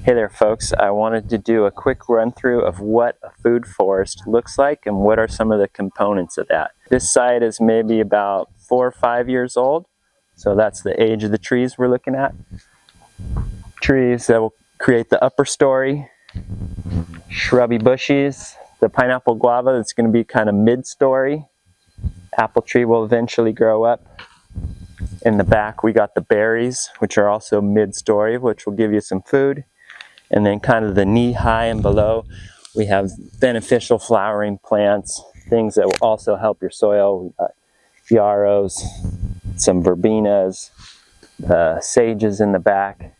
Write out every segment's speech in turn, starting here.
Hey there folks, I wanted to do a quick run through of what a food forest looks like and what are some of the components of that. This site is maybe about 4 or 5 years old, so that's the age of the trees we're looking at. Trees that will create the upper story, shrubby bushes, the pineapple guava that's going to be kind of mid-story. Apple tree will eventually grow up. In the back we got the berries, which are also mid-story, which will give you some food. And then kind of the knee-high and below, we have beneficial flowering plants, things that will also help your soil. We got yarrows, some verbenas, the sages in the back,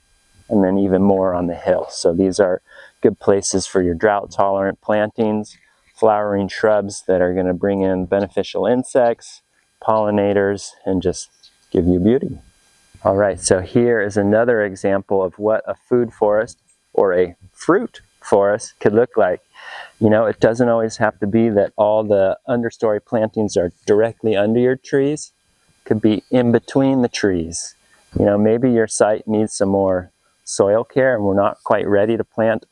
and then even more on the hill. So these are good places for your drought-tolerant plantings, flowering shrubs that are going to bring in beneficial insects, pollinators, and just give you beauty. All right, so here is another example of what a food forest or a fruit forest could look like. You know, it doesn't always have to be that all the understory plantings are directly under your trees. It could be in between the trees. You know, maybe your site needs some more soil care and we're not quite ready to plant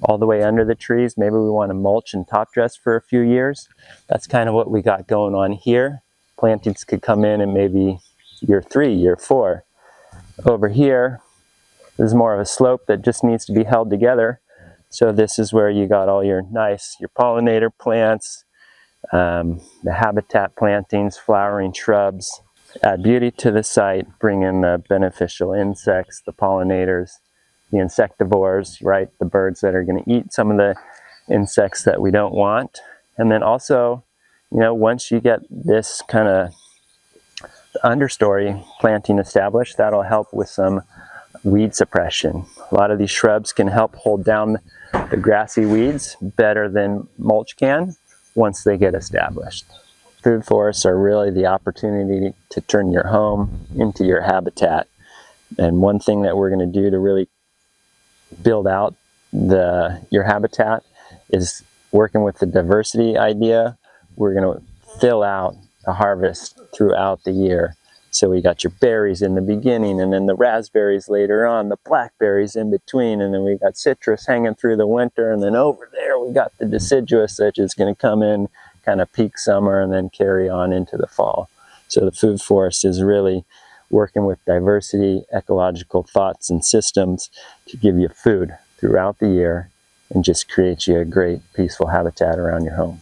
all the way under the trees. Maybe we want to mulch and top dress for a few years. That's kind of what we got going on here. Plantings could come in maybe year 3, year 4. Over here, this is more of a slope that just needs to be held together. So this is where you got all your pollinator plants, the habitat plantings, flowering shrubs. Add beauty to the site, bring in the beneficial insects, the pollinators, the insectivores, right? The birds that are going to eat some of the insects that we don't want. And then also, you know, once you get this kind of understory planting established, that'll help with some weed suppression. A lot of these shrubs can help hold down the grassy weeds better than mulch can once they get established. Food forests are really the opportunity to turn your home into your habitat. And one thing that we're going to do to really build out your habitat is working with the diversity idea. We're going to fill out the harvest throughout the year. So we got your berries in the beginning, and then the raspberries later on, the blackberries in between, and then we got citrus hanging through the winter, and then over there we got the deciduous that is going to come in kind of peak summer and then carry on into the fall. So the food forest is really working with diversity, ecological thoughts and systems to give you food throughout the year and just create you a great peaceful habitat around your home.